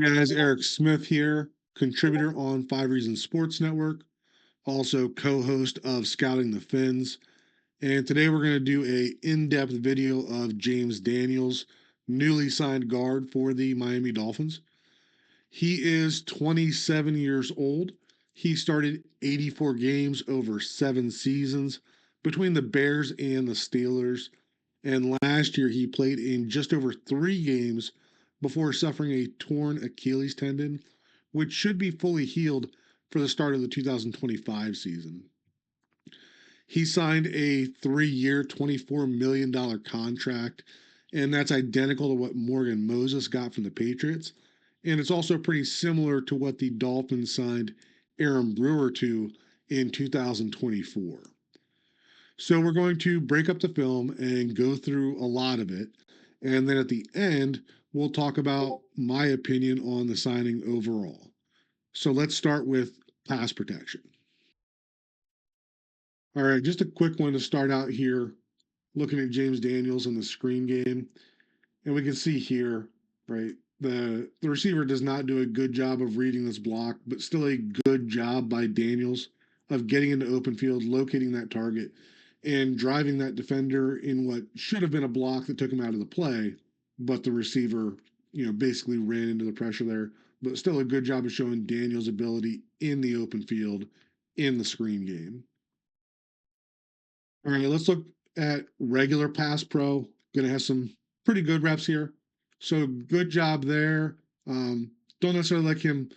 Guys, Eric Smith here, contributor on Five Reasons Sports Network, also co-host of Scouting the Fins. And today we're going to do a in-depth video of James Daniels, newly signed guard for the Miami Dolphins. He is 27 years old. He started 84 games over 7 seasons between the Bears and the Steelers. And last year he played in just over 3 games before suffering a torn Achilles tendon, which should be fully healed for the start of the 2025 season. He signed a 3 year, $24 million contract, and that's identical to what Morgan Moses got from the Patriots. And it's also pretty similar to what the Dolphins signed Aaron Brewer to in 2024. So we're going to break up the film and go through a lot of it. And then at the end, we'll talk about my opinion on the signing overall. So let's start with pass protection. All right, just a quick one to start out here, looking at James Daniels in the screen game. And we can see here, right, the receiver does not do a good job of reading this block, but still a good job by Daniels of getting into open field, locating that target, and driving that defender in what should have been a block that took him out of the play, but the receiver, basically ran into the pressure there. But still a good job of showing Daniels' ability in the open field in the screen game. All right, let's look at regular pass pro. Gonna have some pretty good reps here. So good job there. Don't necessarily like him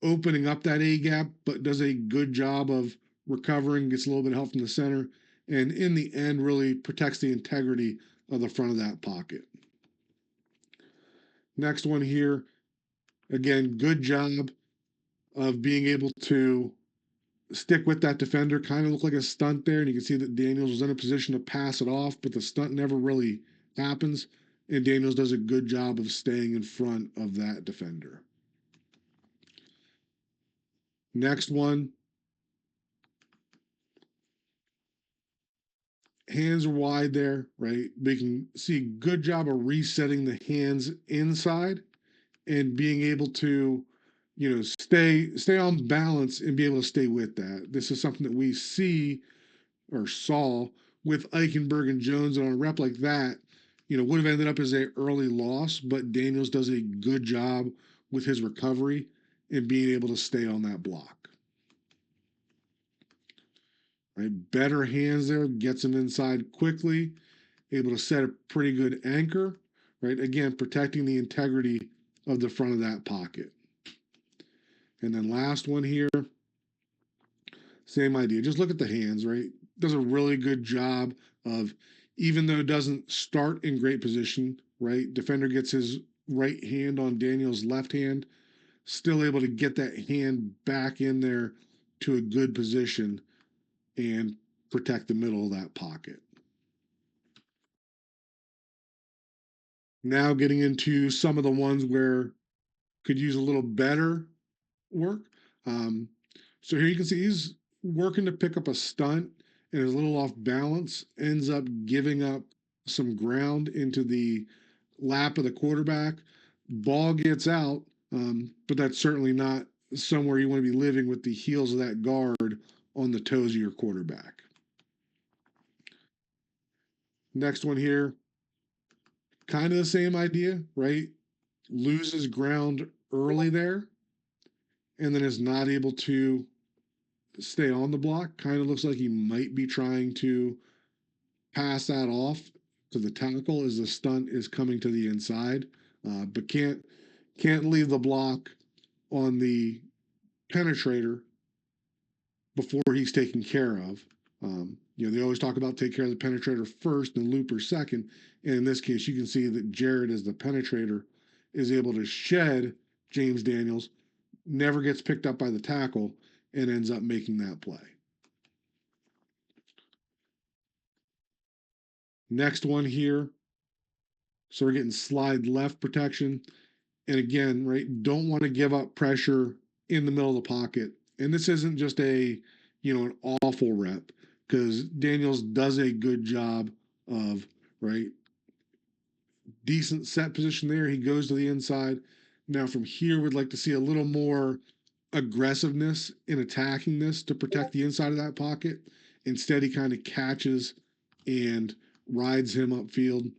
opening up that A gap, but does a good job of recovering, gets a little bit of help from the center, and in the end, really protects the integrity of the front of that pocket. Next one here, again, good job of being able to stick with that defender. Kind of looked like a stunt there, and you can see that Daniels was in a position to pass it off, but the stunt never really happens, and Daniels does a good job of staying in front of that defender. Next one, hands are wide there, right? We can see a good job of resetting the hands inside and being able to, stay on balance and be able to stay with that. This is something that we see or saw with Eichenberg and Jones, and on a rep like that, would have ended up as a early loss, but Daniels does a good job with his recovery and being able to stay on that block. Right, better hands there, gets him inside quickly, able to set a pretty good anchor, right? Again, protecting the integrity of the front of that pocket. And then last one here, same idea. Just look at the hands, right? Does a really good job of, even though it doesn't start in great position, right? Defender gets his right hand on Daniel's left hand, still able to get that hand back in there to a good position and protect the middle of that pocket. Now getting into some of the ones where could use a little better work. So here you can see he's working to pick up a stunt and is a little off balance, ends up giving up some ground into the lap of the quarterback. Ball gets out, but that's certainly not somewhere you want to be living with the heels of that guard on the toes of your quarterback. Next one here, kind of the same idea, right? Loses ground early there and then is not able to stay on the block. Kind of looks like he might be trying to pass that off to the tackle as the stunt is coming to the inside, but can't leave the block on the penetrator before he's taken care of. They always talk about take care of the penetrator first and looper second. And in this case, you can see that Jared, as the penetrator, is able to shed James Daniels, never gets picked up by the tackle, and ends up making that play. Next one here. So we're getting slide left protection. And again, right, don't want to give up pressure in the middle of the pocket. And this isn't just an awful rep, because Daniels does a good job of, right, decent set position there. He goes to the inside, Now from here, we'd like to see a little more aggressiveness in attacking this to protect the inside of that pocket. Instead, he kind of catches and rides him upfield.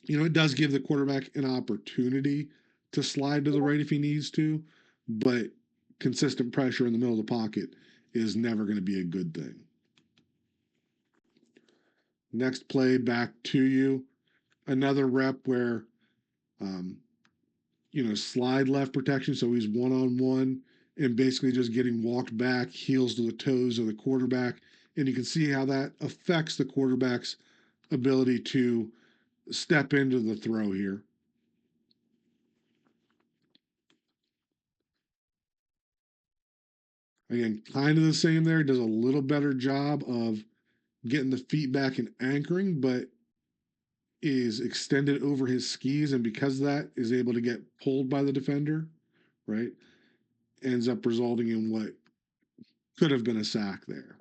It does give the quarterback an opportunity to slide to the right if he needs to, but consistent pressure in the middle of the pocket is never going to be a good thing. Next play, back to you. Another rep where, um, slide left protection. So he's one on one and basically just getting walked back, heels to the toes of the quarterback. And you can see how that affects the quarterback's ability to step into the throw here. Again, kind of the same there. Does a little better job of getting the feet back and anchoring, but is extended over his skis. And because of that, is able to get pulled by the defender, right? Ends up resulting in what could have been a sack there.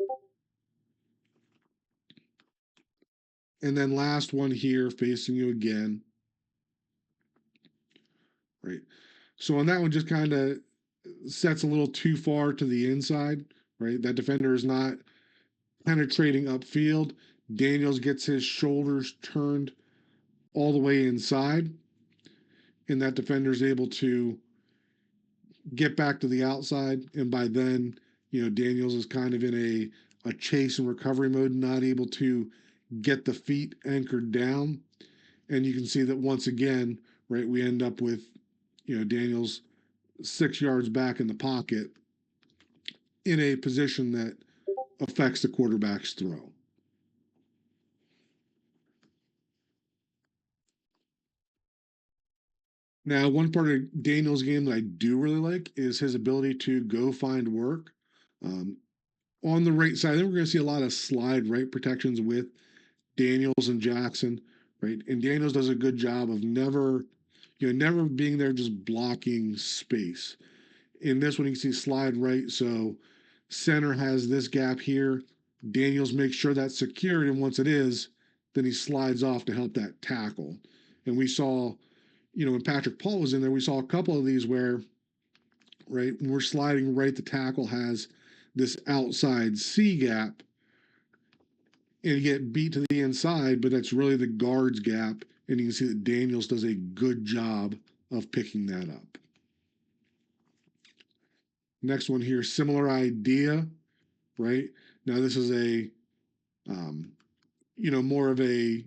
And then last one here, facing you again, right? So on that one, just kind of sets a little too far to the inside, right? That defender is not penetrating upfield. Daniels gets his shoulders turned all the way inside, and that defender is able to get back to the outside. And by then, Daniels is kind of in a chase and recovery mode, not able to get the feet anchored down. And you can see that once again, right, we end up with, Daniels 6 yards back in the pocket in a position that affects the quarterback's throw. Now, one part of Daniel's game that I do really like is his ability to go find work. Um, on the right side, I think we're going to see a lot of slide right protections with Daniels and Jackson, right? And Daniels does a good job of never being there just blocking space. In this one, you can see slide right. So center has this gap here. Daniels makes sure that's secured, and once it is, then he slides off to help that tackle. And we saw, when Patrick Paul was in there, we saw a couple of these where, right, when we're sliding right, the tackle has this outside C gap, and you get beat to the inside, but that's really the guard's gap. And you can see that Daniels does a good job of picking that up. Next one here, similar idea, right? Now this is a, more of a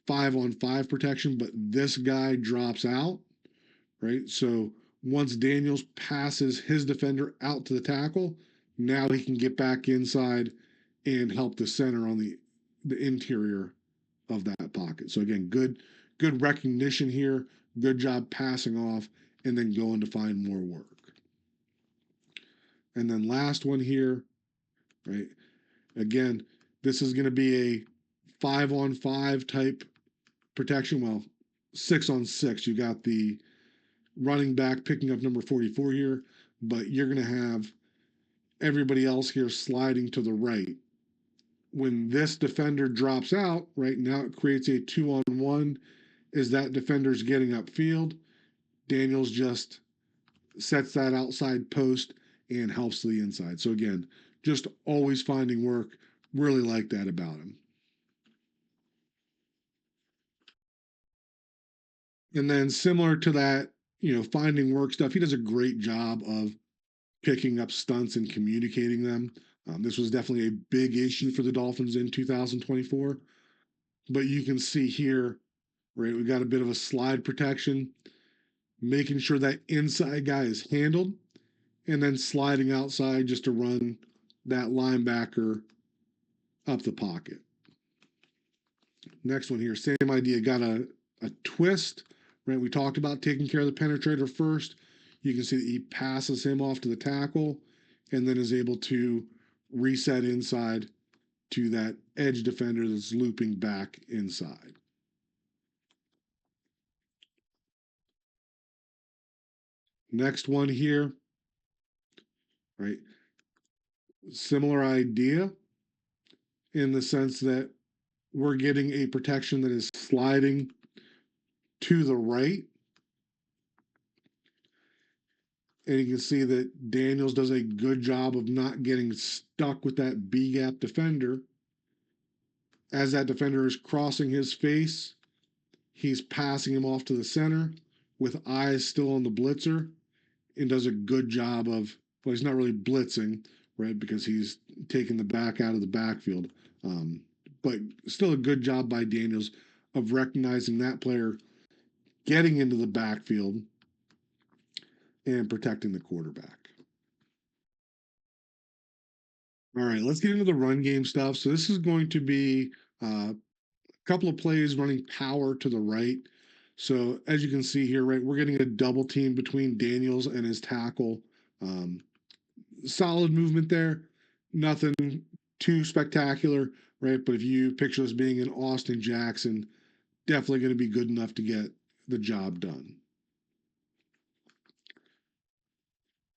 5-on-5 protection, but this guy drops out, right? So once Daniels passes his defender out to the tackle, now he can get back inside and help the center on the interior of that pocket. So again, good recognition here, good job passing off, and then going to find more work. And then last one here, right? Again, this is going to be a 5-on-5 type protection. Well, 6-on-6. You got the running back picking up number 44 here, but you're going to have everybody else here sliding to the right. When this defender drops out, right now it creates a 2-on-1 as that defender's getting upfield. Daniels just sets that outside post and helps to the inside. So again, just always finding work. Really like that about him. And then similar to that, finding work stuff, he does a great job of picking up stunts and communicating them. This was definitely a big issue for the Dolphins in 2024. But you can see here, right, we got a bit of a slide protection, making sure that inside guy is handled, and then sliding outside just to run that linebacker up the pocket. Next one here, same idea, got a twist, right? We talked about taking care of the penetrator first. You can see that he passes him off to the tackle and then is able to reset inside to that edge defender that's looping back inside. Next one here, right? Similar idea in the sense that we're getting a protection that is sliding to the right. And you can see that Daniels does a good job of not getting stuck with that B gap defender. As that defender is crossing his face, he's passing him off to the center with eyes still on the blitzer and does a good job of, well, he's not really blitzing, right, because he's taking the back out of the backfield. Um, but still a good job by Daniels of recognizing that player, getting into the backfield, and protecting the quarterback. All right, let's get into the run game stuff. So this is going to be a couple of plays running power to the right. So as you can see here, right, we're getting a double team between Daniels and his tackle. Um, Solid movement there. Nothing too spectacular, right? But if you picture this being in Austin Jackson, definitely going to be good enough to get the job done.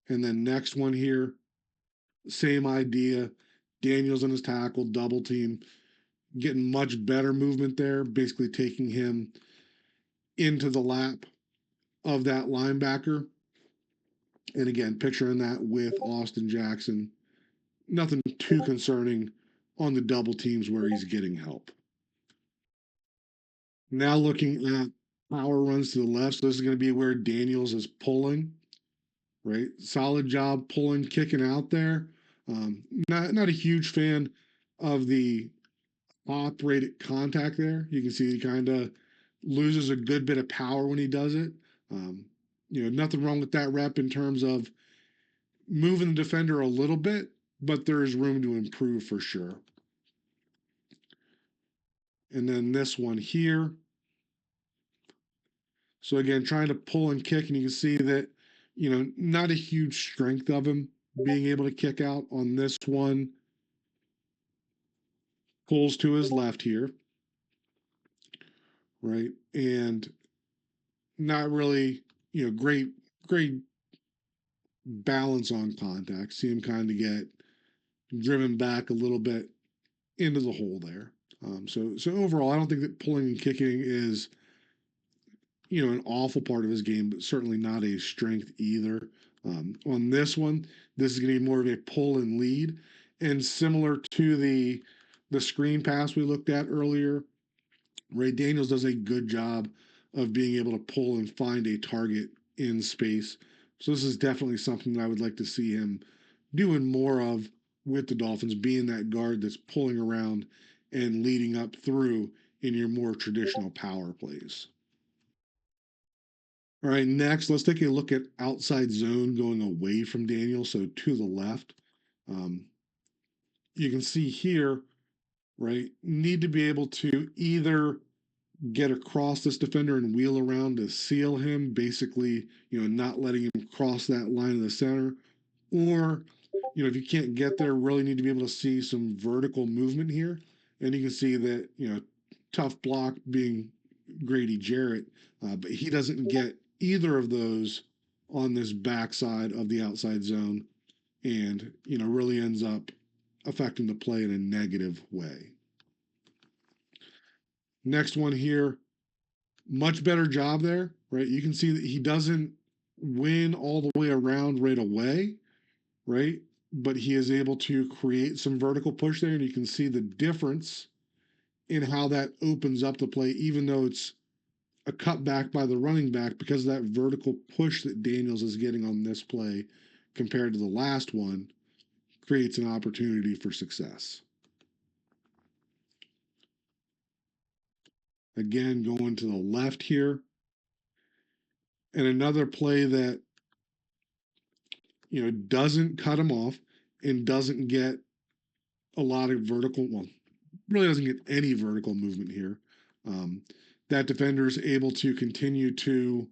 And then next one here, same idea. Daniels and his tackle, double team, getting much better movement there, basically taking him into the lap of that linebacker. And again, picturing that with Austin Jackson. Nothing too concerning on the double teams where he's getting help. Now looking at power runs to the left. So this is going to be where Daniels is pulling, right? Solid job pulling, kicking out there. Not a huge fan of the operated contact there. You can see he kind of loses a good bit of power when he does it. Um, nothing wrong with that rep in terms of moving the defender a little bit, but there is room to improve for sure. And then this one here. So again, trying to pull and kick, and you can see that, not a huge strength of him being able to kick out on this one. Pulls to his left here, right? And not really, great balance on contact. See him kind of get driven back a little bit into the hole there. So overall, I don't think that pulling and kicking is an awful part of his game, but certainly not a strength either. On this one, this is going to be more of a pull and lead, and similar to the screen pass we looked at earlier. Ray Daniels does a good job of being able to pull and find a target in space. So this is definitely something that I would like to see him doing more of with the Dolphins, being that guard that's pulling around and leading up through in your more traditional power plays. All right, next, let's take a look at outside zone going away from Daniel, so to the left. Um, you can see here, right, need to be able to either get across this defender and wheel around to seal him, basically, not letting him cross that line of the center, or, if you can't get there, really need to be able to see some vertical movement here. And you can see that, tough block being Grady Jarrett, but he doesn't get either of those on this backside of the outside zone, and really ends up affecting the play in a negative way. Next one here, much better job there, right? You can see that he doesn't win all the way around right away, right? But he is able to create some vertical push there, and you can see the difference in how that opens up the play, even though it's a cutback by the running back, because of that vertical push that Daniels is getting on this play compared to the last one, creates an opportunity for success. Again, going to the left here. And another play that, doesn't cut him off and doesn't get a lot of vertical, well, really doesn't get any vertical movement here. That defender is able to continue to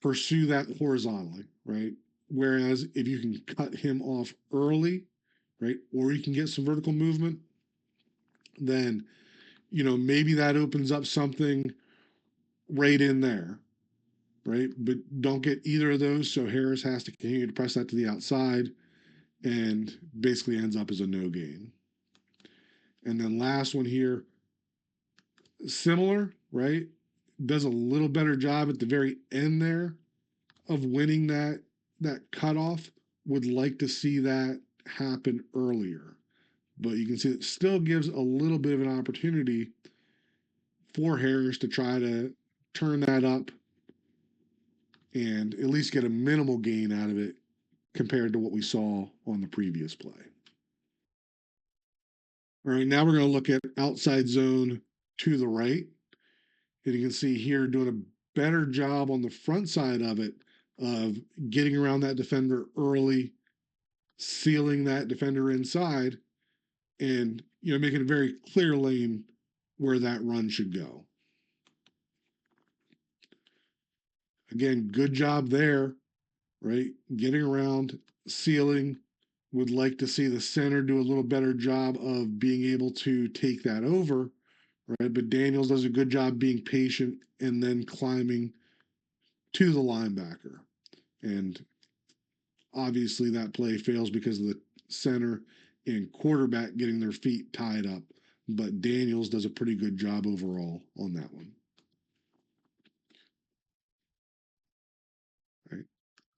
pursue that horizontally, right? Whereas if you can cut him off early, right, or you can get some vertical movement, then maybe that opens up something right in there, right? But don't get either of those, so Harris has to continue to press that to the outside, and basically ends up as a no gain. And then last one here, similar, right? Does a little better job at the very end there of winning that cutoff. Would like to see that happen earlier, but you can see it still gives a little bit of an opportunity for Harris to try to turn that up and at least get a minimal gain out of it compared to what we saw on the previous play. All right, now we're going to look at outside zone to the right. And you can see here doing a better job on the front side of it of getting around that defender early, sealing that defender inside, and making a very clear lane where that run should go. Again, good job there, right? Getting around, sealing. Would like to see the center do a little better job of being able to take that over, right? But Daniels does a good job being patient and then climbing to the linebacker. And obviously that play fails because of the center and quarterback getting their feet tied up. But Daniels does a pretty good job overall on that one. Right.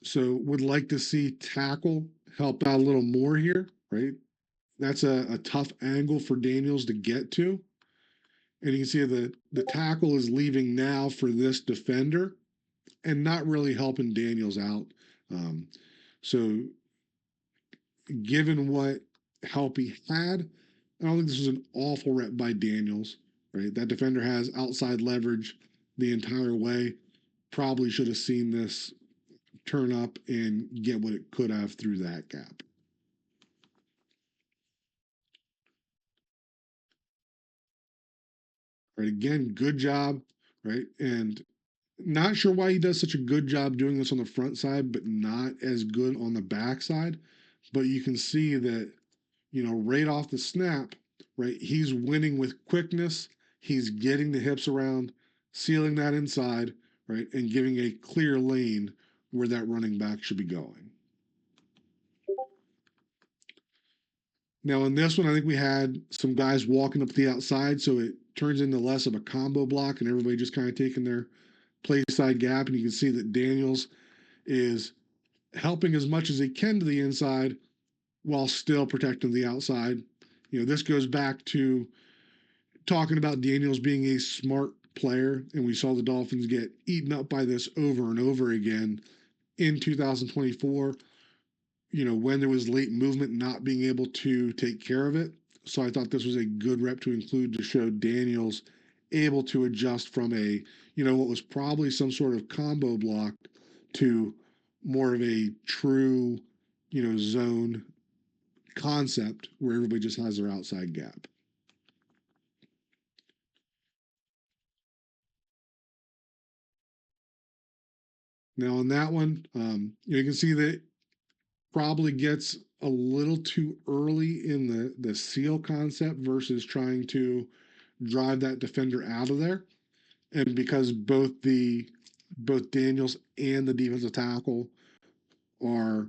So would like to see tackle help out a little more here, right? That's a tough angle for Daniels to get to. And you can see the tackle is leaving now for this defender and not really helping Daniels out. So given what help he had, I don't think this was an awful rep by Daniels, right? That defender has outside leverage the entire way. Probably should have seen this turn up and get what it could have through that gap. Right, again, good job, right? And not sure why he does such a good job doing this on the front side, but not as good on the back side. But you can see that, right off the snap, right, he's winning with quickness. He's getting the hips around, sealing that inside, right, and giving a clear lane where that running back should be going. Now, in this one, I think we had some guys walking up the outside, so it turns into less of a combo block and everybody just kind of taking their play side gap. And you can see that Daniels is helping as much as he can to the inside while still protecting the outside. This goes back to talking about Daniels being a smart player, and we saw the Dolphins get eaten up by this over and over again in 2024. When there was late movement, not being able to take care of it. So I thought this was a good rep to include to show Daniels able to adjust from what was probably some sort of combo block to more of a true, zone concept where everybody just has their outside gap. Now on that one, you can see that probably gets a little too early in the seal concept versus trying to drive that defender out of there. And because both Daniels and the defensive tackle are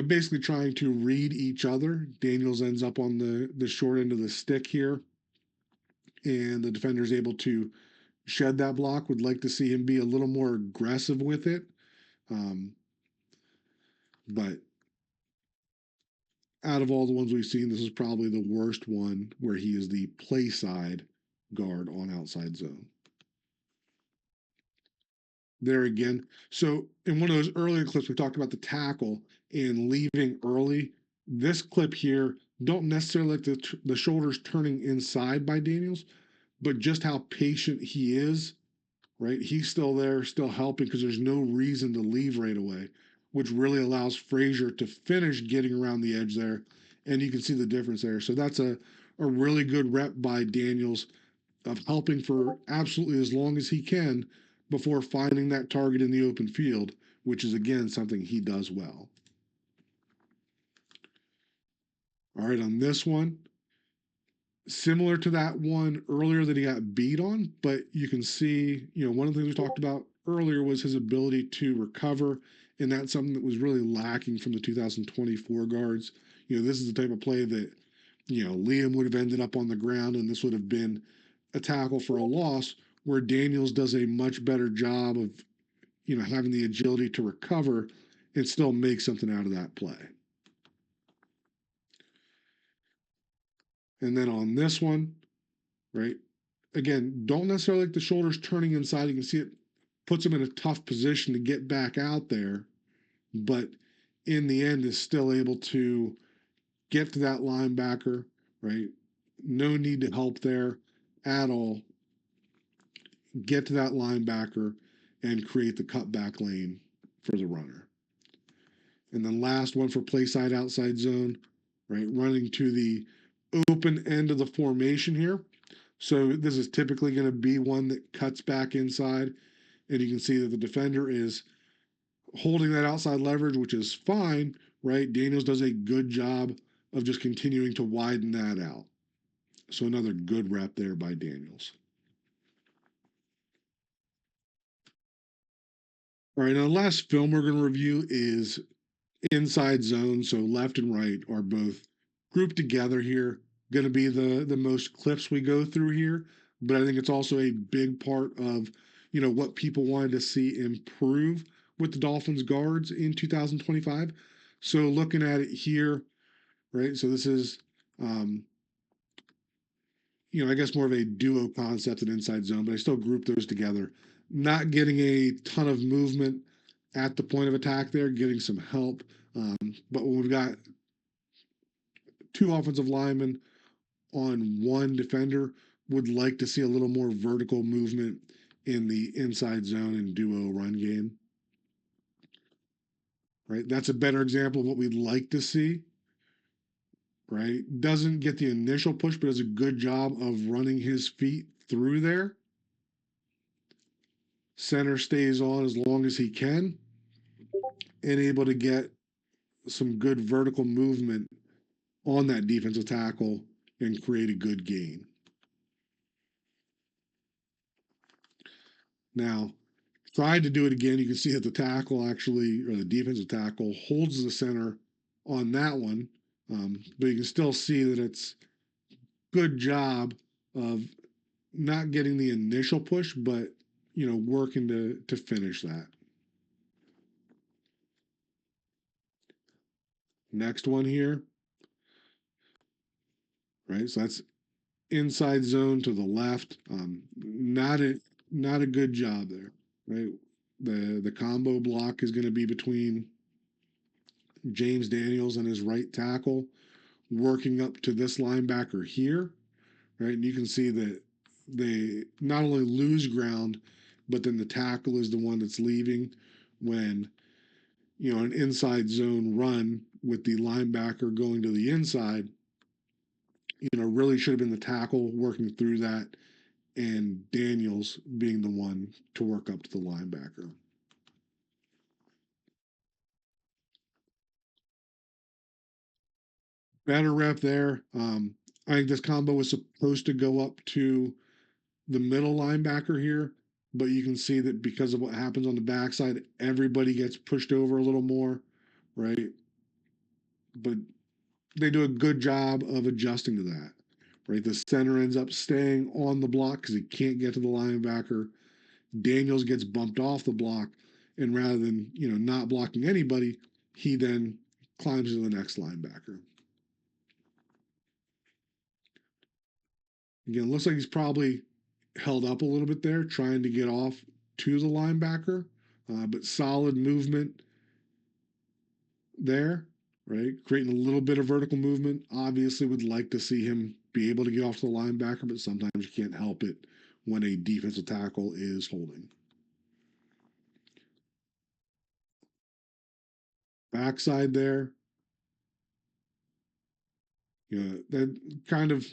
basically trying to read each other. Daniels ends up on the short end of the stick here, and the defender is able to shed that block. Would like to see him be a little more aggressive with it, but out of all the ones we've seen, this is probably the worst one where he is the play side guard on outside zone. There again. So in one of those earlier clips, we talked about the tackle and leaving early. This clip here, don't necessarily like the shoulders turning inside by Daniels, but just how patient he is, right? He's still there, still helping because there's no reason to leave right away, which really allows Frazier to finish getting around the edge there. And you can see the difference there. So that's a really good rep by Daniels of helping for absolutely as long as he can before finding that target in the open field, which is again something he does well. All right, on this one, similar to that one earlier that he got beat on, but you can see, one of the things we talked about earlier was his ability to recover, and that's something that was really lacking from the 2024 guards. This is the type of play that, Liam would have ended up on the ground, and this would have been a tackle for a loss, where Daniels does a much better job of, having the agility to recover and still make something out of that play. And then on this one, right? Again, don't necessarily like the shoulders turning inside. You can see it puts him in a tough position to get back out there, but in the end is still able to get to that linebacker, right? No need to help there at all. Get to that linebacker and create the cutback lane for the runner. And then last one for play side outside zone, right? Running to the open end of the formation here. So this is typically going to be one that cuts back inside. And you can see that the defender is holding that outside leverage, which is fine, right? Daniels does a good job of just continuing to widen that out. So another good rep there by Daniels. All right, now the last film we're going to review is inside zone. So left and right are both grouped together here. Going to be the most clips we go through here, but I think it's also a big part of what people wanted to see improve with the Dolphins guards in 2025. So looking at it here, right? So this is I guess more of a duo concept than inside zone, but I still group those together. Not getting a ton of movement at the point of attack there, getting some help. But when we've got two offensive linemen on one defender, would like to see a little more vertical movement in the inside zone and duo run game. Right? That's a better example of what we'd like to see. Right? Doesn't get the initial push, but does a good job of running his feet through there. Center stays on as long as he can and able to get some good vertical movement on that defensive tackle and create a good gain. Now, tried to do it again. You can see that the tackle actually, or the defensive tackle, holds the center on that one. But you can still see that it's good job of not getting the initial push, but working to finish that. Next one here, right? So that's inside zone to the left. Not a good job there, right? The combo block is going to be between James Daniels and his right tackle, working up to this linebacker here, right? And you can see that they not only lose ground, but then the tackle is the one that's leaving when an inside zone run with the linebacker going to the inside. Really should have been the tackle working through that and Daniels being the one to work up to the linebacker. Better rep there. I think this combo was supposed to go up to the middle linebacker here, but you can see that because of what happens on the backside, everybody gets pushed over a little more, right? But they do a good job of adjusting to that, right? The center ends up staying on the block because he can't get to the linebacker. Daniels gets bumped off the block, and rather than not blocking anybody, he then climbs to the next linebacker. Again, looks like he's probably held up a little bit there, trying to get off to the linebacker, but solid movement there, right? Creating a little bit of vertical movement. Obviously, would like to see him be able to get off to the linebacker, but sometimes you can't help it when a defensive tackle is holding. Backside there, that kind of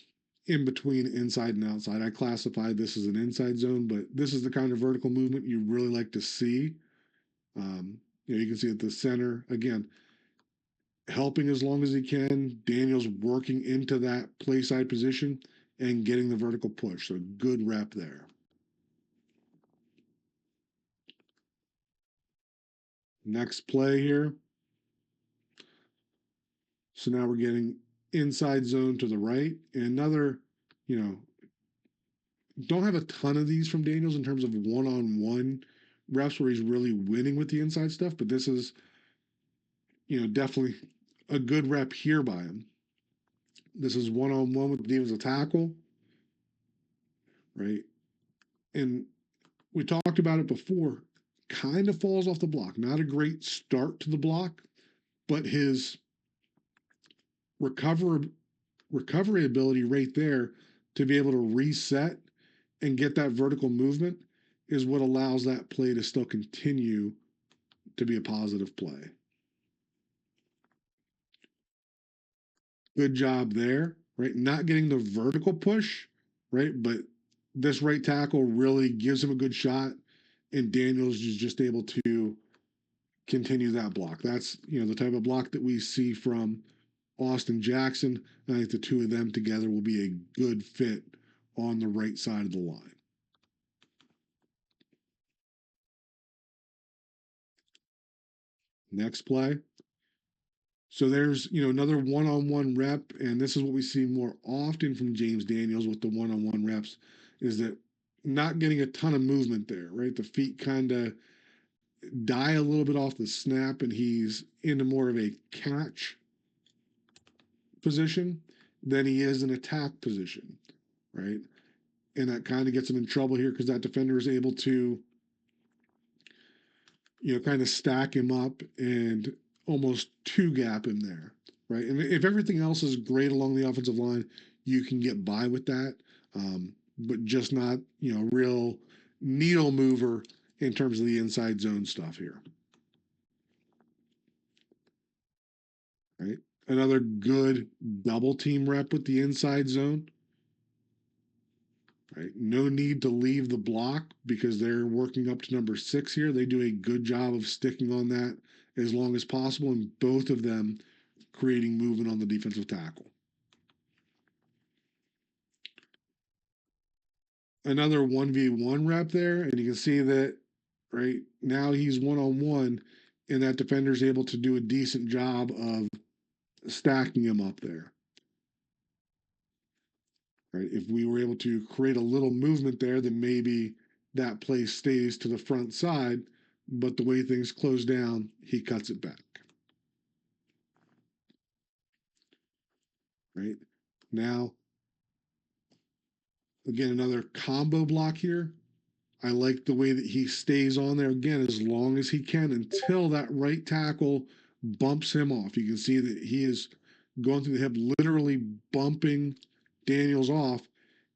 in between inside and outside. I classify this as an inside zone, but this is the kind of vertical movement you really like to see. You can see at the center again, helping as long as he can. Daniels working into that play side position and getting the vertical push. So good rep there. Next play here. So now we're getting inside zone to the right. And another, don't have a ton of these from Daniels in terms of one-on-one reps where he's really winning with the inside stuff, but this is, definitely a good rep here by him. This is one on one with the defensive tackle, right? And we talked about it before. Kind of falls off the block. Not a great start to the block, but his recover recovery ability right there to be able to reset and get that vertical movement is what allows that play to still continue to be a positive play. Good job there, right? Not getting the vertical push, right? But this right tackle really gives him a good shot, and Daniels is just able to continue that block. That's the type of block that we see from Austin Jackson. I think the two of them together will be a good fit on the right side of the line. Next play. So there's another one-on-one rep, and this is what we see more often from James Daniels with the one-on-one reps, is that not getting a ton of movement there, right? The feet kind of die a little bit off the snap, and he's into more of a catch position than he is an attack position, right? And that kind of gets him in trouble here because that defender is able to, kind of stack him up and almost two gap him there, right? And if everything else is great along the offensive line, you can get by with that, but just not, real needle mover in terms of the inside zone stuff here, right? Another good double team rep with the inside zone. Right? No need to leave the block because they're working up to number 6 here. They do a good job of sticking on that as long as possible, and both of them creating movement on the defensive tackle. Another 1v1 rep there, and you can see that right now he's one on one, and that defender's able to do a decent job of stacking him up there. Right? If we were able to create a little movement there, then maybe that play stays to the front side, but the way things close down, he cuts it back. Right? Now, again, another combo block here. I like the way that he stays on there again as long as he can until that right tackle bumps him off. You can see that he is going through the hip, literally bumping Daniels off.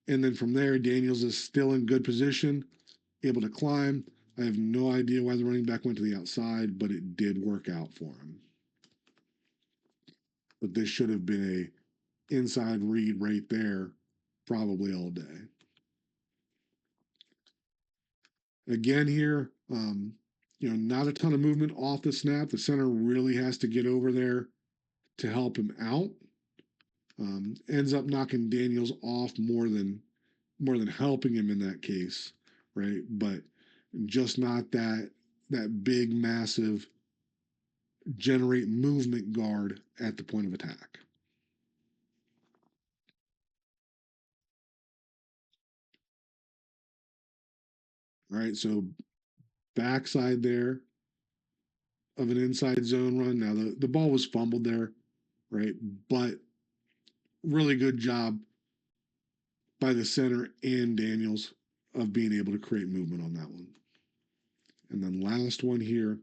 And then from there, Daniels is still in good position, able to climb. I have no idea why the running back went to the outside, but it did work out for him. But this should have been a inside read right there, probably all day. Again here, not a ton of movement off the snap. The center really has to get over there to help him out. Ends up knocking Daniels off more than helping him in that case, right? But just not that big, massive generate movement guard at the point of attack. All right, so backside there of an inside zone run. Now the ball was fumbled there, right? But really good job by the center and Daniels of being able to create movement on that one. And then last one here.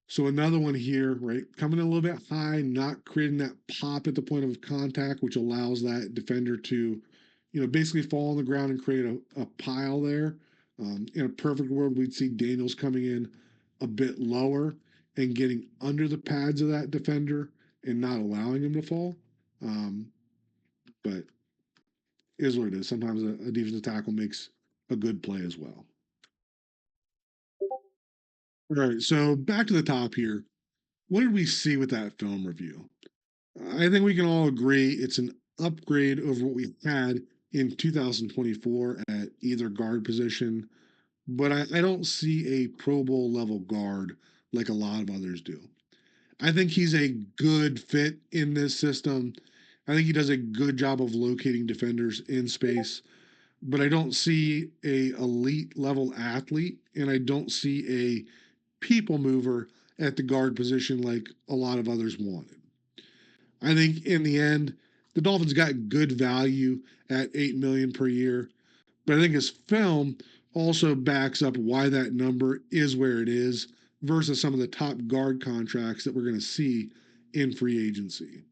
So another one here, right? Coming a little bit high, not creating that pop at the point of contact, which allows that defender to, basically fall on the ground and create a pile there. In a perfect world, we'd see Daniels coming in a bit lower and getting under the pads of that defender and not allowing him to fall. But is what it is. Sometimes a defensive tackle makes a good play as well. All right, so back to the top here. What did we see with that film review? I think we can all agree it's an upgrade over what we had in 2024 at either guard position, but I don't see a Pro Bowl level guard like a lot of others do. I think he's a good fit in this system. I think he does a good job of locating defenders in space. but I don't see a elite level athlete, and I don't see a people mover at the guard position like a lot of others wanted. I think in the end, the Dolphins got good value at $8 million per year, but I think his film also backs up why that number is where it is versus some of the top guard contracts that we're going to see in free agency.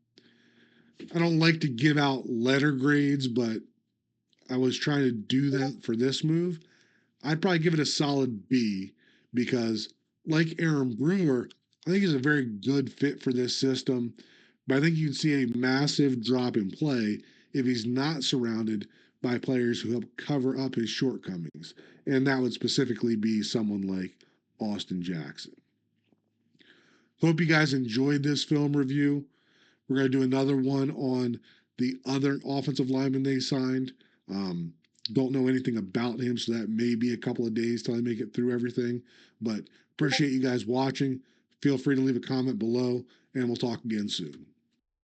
I don't like to give out letter grades, but I was trying to do that for this move. I'd probably give it a solid B because, like Aaron Brewer, I think he's a very good fit for this system. But I think you'd see a massive drop in play if he's not surrounded by players who help cover up his shortcomings. And that would specifically be someone like Austin Jackson. Hope you guys enjoyed this film review. We're going to do another one on the other offensive lineman they signed. Um, don't know anything about him, so that may be a couple of days till I make it through everything. But appreciate you guys watching. Feel free to leave a comment below, and we'll talk again soon.